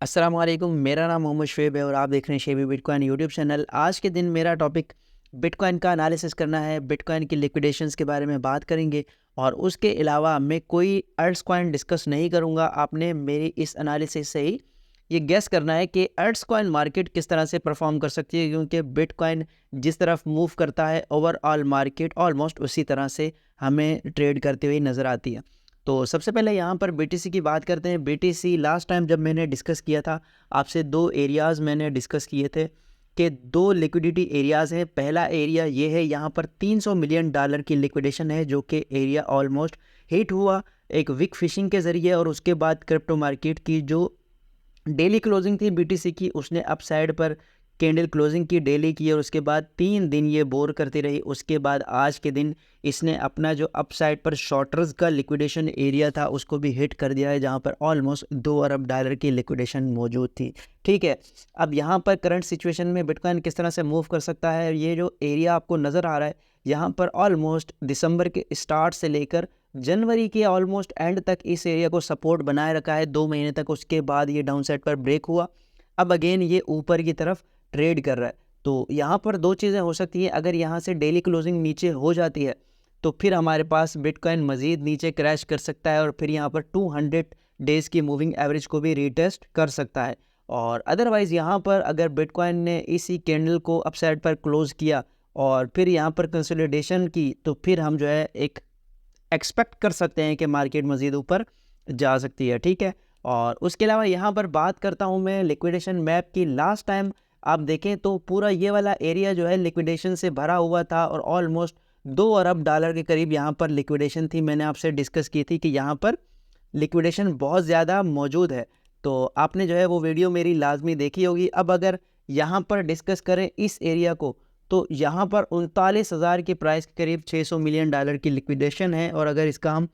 अस्सलाम वालेकुम। मेरा नाम मोहम्मद शुएब है और आप देख रहे हैं शेबी बिटकॉइन यूट्यूब चैनल। आज के दिन मेरा टॉपिक बिटकॉइन का एनालिसिस करना है। बिटकॉइन की लिक्विडेशंस के बारे में बात करेंगे और उसके अलावा मैं कोई अल्ट्स कॉइन डिस्कस नहीं करूंगा। आपने मेरी इस एनालिसिस से ही ये गेस करना है कि अल्ट्स कॉइन मार्केट किस तरह से परफॉर्म कर सकती है, क्योंकि बिटकॉइन जिस तरफ मूव करता है ओवरऑल मार्केट ऑलमोस्ट उसी तरह से हमें ट्रेड करते हुए नज़र आती है। तो सबसे पहले यहाँ पर बीटीसी की बात करते हैं। बीटीसी लास्ट टाइम जब मैंने डिस्कस किया था आपसे, दो एरियाज़ मैंने डिस्कस किए थे कि दो लिक्विडिटी एरियाज़ हैं। पहला एरिया ये है, यहाँ पर $300 मिलियन की लिक्विडेशन है, जो कि एरिया ऑलमोस्ट हिट हुआ एक विक फिशिंग के ज़रिए। और उसके बाद क्रिप्टो मार्केट की जो डेली क्लोजिंग थी बीटीसी की, उसने अप साइड पर कैंडल क्लोजिंग की डेली की और उसके बाद 3 दिन ये बोर करती रही। उसके बाद आज के दिन इसने अपना जो अप साइड पर शॉर्टर्स का लिक्विडेशन एरिया था उसको भी हिट कर दिया है, जहां पर ऑलमोस्ट $2 अरब की लिक्विडेशन मौजूद थी। ठीक है, अब यहाँ पर करंट सिचुएशन में बिटकॉइन किस तरह से मूव कर सकता है, ये जो एरिया आपको नज़र आ रहा है यहाँ पर ऑलमोस्ट दिसंबर के स्टार्ट से लेकर जनवरी के ऑलमोस्ट एंड तक इस एरिया को सपोर्ट बनाए रखा है 2 महीने तक। उसके बाद ये डाउन साइड पर ब्रेक हुआ, अब अगेन ये ऊपर की तरफ ट्रेड कर रहा है। तो यहाँ पर दो चीज़ें हो सकती हैं। अगर यहाँ से डेली क्लोजिंग नीचे हो जाती है तो फिर हमारे पास बिटकॉइन मज़ीद नीचे क्रैश कर सकता है और फिर यहाँ पर 200 डेज़ की मूविंग एवरेज को भी रीटेस्ट कर सकता है। और अदरवाइज़ यहाँ पर अगर बिटकॉइन ने इसी कैंडल को अपसाइड पर क्लोज़ किया और फिर यहाँ पर कंसोलिडेशन की, तो फिर हम जो है एक एक्सपेक्ट कर सकते हैं कि मार्केट मज़ीद ऊपर जा सकती है। ठीक है, और उसके अलावा यहाँ पर बात करता हूँ मैं लिक्विडेशन मैप की। लास्ट टाइम आप देखें तो पूरा ये वाला एरिया जो है लिक्विडेशन से भरा हुआ था और ऑलमोस्ट $2 अरब के करीब यहाँ पर लिक्विडेशन थी। मैंने आपसे डिस्कस की थी कि यहाँ पर लिक्विडेशन बहुत ज़्यादा मौजूद है, तो आपने जो है वो वीडियो मेरी लाजमी देखी होगी। अब अगर यहाँ पर डिस्कस करें इस एरिया को, तो यहाँ पर 39,000 की प्राइस के करीब $600 मिलियन की लिक्विडेशन है। और अगर इसका हम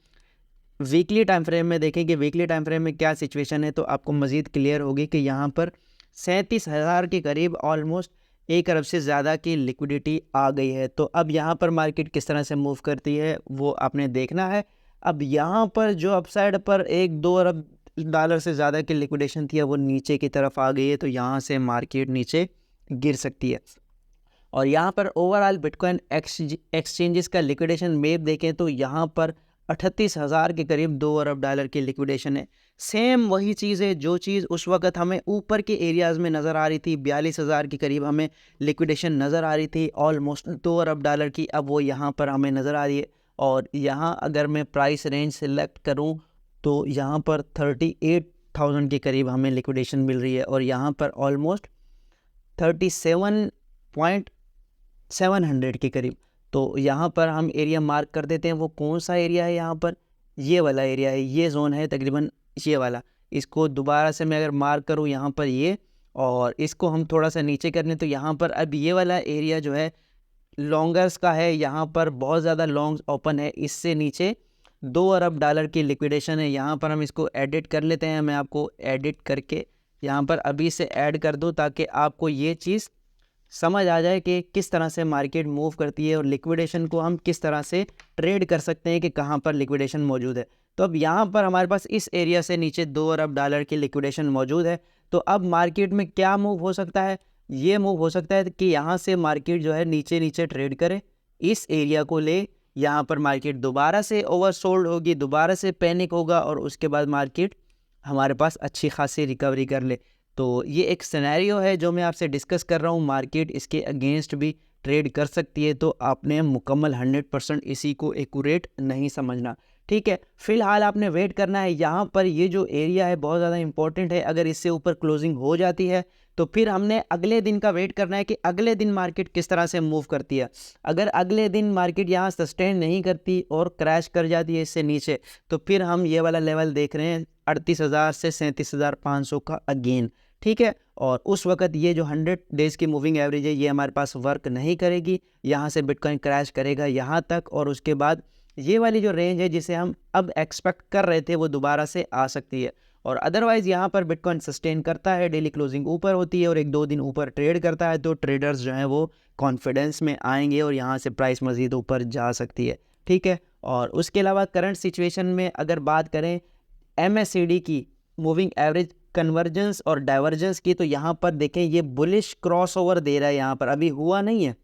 वीकली टाइम फ्रेम में देखें कि वीकली टाइम फ्रेम में क्या सिचुएशन है, तो आपको मज़ीद क्लियर होगी कि यहाँ पर 37,000 के करीब ऑलमोस्ट 1 अरब से ज़्यादा की लिक्विडिटी आ गई है। तो अब यहाँ पर मार्केट किस तरह से मूव करती है वो आपने देखना है। अब यहाँ पर जो अपसाइड पर 1-2 अरब डॉलर से ज़्यादा की लिक्विडेशन थी वो नीचे की तरफ आ गई है, तो यहाँ से मार्केट नीचे गिर सकती है। और यहाँ पर ओवरऑल बिटकॉइन एक्सचेंजेस का लिक्विडेशन मैप देखें तो यहाँ पर 38,000 के करीब $2 अरब की लिक्विडेशन है। सेम वही चीज़ है जो चीज़ उस वक्त हमें ऊपर के एरियाज़ में नज़र आ रही थी। 42,000 के करीब हमें लिक्विडेशन नज़र आ रही थी ऑलमोस्ट $2 अरब की, अब वो यहाँ पर हमें नज़र आ रही है। और यहाँ अगर मैं प्राइस रेंज सेलेक्ट करूँ तो यहाँ पर 38,000 के करीब हमें लिक्विडेशन मिल रही है और यहाँ पर ऑलमोस्ट 37,700 के करीब। तो यहाँ पर हम एरिया मार्क कर देते हैं। वो कौन सा एरिया है, यहाँ पर ये वाला एरिया है, ये जोन है तकरीबन ये वाला। इसको दोबारा से मैं अगर मार्क करूँ यहाँ पर ये, और इसको हम थोड़ा सा नीचे कर लें तो यहाँ पर अब ये वाला एरिया जो है लॉन्गर्स का है। यहाँ पर बहुत ज़्यादा लॉन्ग ओपन है, इससे नीचे $2 अरब की लिक्विडेशन है। यहाँ पर हम इसको एडिट कर लेते हैं। मैं आपको एडिट करके यहाँ पर अभी से ऐड कर दूँ ताकि आपको ये चीज़ समझ आ जाए कि किस तरह से मार्केट मूव करती है और लिक्विडेशन को हम किस तरह से ट्रेड कर सकते हैं कि कहाँ पर लिक्विडेशन मौजूद है। तो अब यहाँ पर हमारे पास इस एरिया से नीचे $2 अरब की लिक्विडेशन मौजूद है। तो अब मार्केट में क्या मूव हो सकता है, ये मूव हो सकता है कि यहाँ से मार्केट जो है नीचे नीचे ट्रेड करे, इस एरिया को ले, यहाँ पर मार्केट दोबारा से ओवरसोल्ड होगी, दोबारा से पैनिक होगा और उसके बाद मार्केट हमारे पास अच्छी खासी रिकवरी कर ले। तो ये एक सिनेरियो है जो मैं आपसे डिस्कस कर रहा हूँ। मार्केट इसके अगेंस्ट भी ट्रेड कर सकती है, तो आपने मुकम्मल 100% इसी को एक्यूरेट नहीं समझना। ठीक है, फिलहाल आपने वेट करना है। यहाँ पर ये जो एरिया है बहुत ज़्यादा इंपॉर्टेंट है। अगर इससे ऊपर क्लोजिंग हो जाती है तो फिर हमने अगले दिन का वेट करना है कि अगले दिन मार्केट किस तरह से मूव करती है। अगर अगले दिन मार्केट यहाँ सस्टेन नहीं करती और क्रैश कर जाती है इससे नीचे, तो फिर हम ये वाला लेवल देख रहे हैं 38,000 से 37,500 का अगेन। ठीक है, और उस वक्त ये जो 100 डेज़ की मूविंग एवरेज है ये हमारे पास वर्क नहीं करेगी। यहाँ से बिटकॉइन क्रैश करेगा यहाँ तक और उसके बाद ये वाली जो रेंज है जिसे हम अब एक्सपेक्ट कर रहे थे वो दोबारा से आ सकती है। और अदरवाइज़ यहाँ पर बिटकॉइन सस्टेन करता है, डेली क्लोजिंग ऊपर होती है और 1-2 दिन ऊपर ट्रेड करता है, तो ट्रेडर्स जो हैं वो कॉन्फिडेंस में आएंगे और यहाँ से प्राइस मज़ीद ऊपर जा सकती है। ठीक है, और उसके अलावा करंट सिचुएशन में अगर बात करें MACD की मूविंग एवरेज कन्वर्जेंस और डाइवर्जेंस की, तो यहाँ पर देखें ये बुलिश क्रॉसओवर दे रहा है, यहाँ पर अभी हुआ नहीं है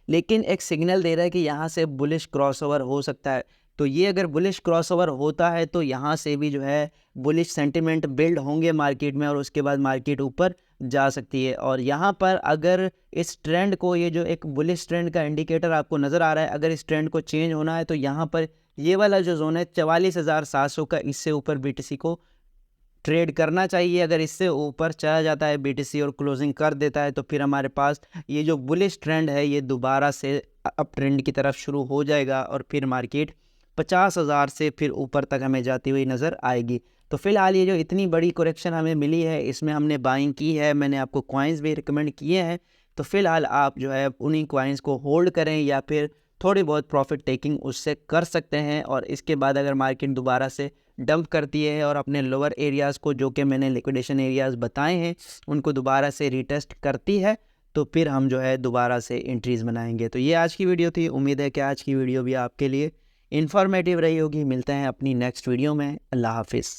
लेकिन एक सिग्नल दे रहा है कि यहाँ से बुलिश क्रॉसओवर हो सकता है। तो ये अगर बुलिश क्रॉसओवर होता है तो यहाँ से भी जो है बुलिश सेंटिमेंट बिल्ड होंगे मार्केट में और उसके बाद मार्केट ऊपर जा सकती है। और यहाँ पर अगर इस ट्रेंड को, ये जो एक बुलिश ट्रेंड का इंडिकेटर आपको नज़र आ रहा है, अगर इस ट्रेंड को चेंज होना है तो यहाँ पर ये वाला जो जोन है 44,700 का, इससे ऊपर बीटीसी को ट्रेड करना चाहिए। अगर इससे ऊपर चला जाता है बीटीसी और क्लोजिंग कर देता है तो फिर हमारे पास ये जो बुलिश ट्रेंड है ये दोबारा से अप ट्रेंड की तरफ शुरू हो जाएगा और फिर मार्केट 50,000 से फिर ऊपर तक हमें जाती हुई नज़र आएगी। तो फिलहाल ये जो इतनी बड़ी करेक्शन हमें मिली है इसमें हमने बाइंग की है, मैंने आपको कॉइन्स भी रिकमेंड किए हैं। तो फिलहाल आप जो है उन्हीं कॉइन्स को होल्ड करें या फिर थोड़ी बहुत प्रॉफिट टेकिंग उससे कर सकते हैं। और इसके बाद अगर मार्केट दोबारा से डंप करती है और अपने लोअर एरियाज़ को, जो कि मैंने लिक्विडेशन एरियाज़ बताए हैं, उनको दोबारा से रीटेस्ट करती है तो फिर हम जो है दोबारा से एंट्रीज़ बनाएंगे। तो ये आज की वीडियो थी। उम्मीद है कि आज की वीडियो भी आपके लिए इन्फॉर्मेटिव रही होगी। मिलते हैं अपनी नेक्स्ट वीडियो में। अल्लाह हाफिज़।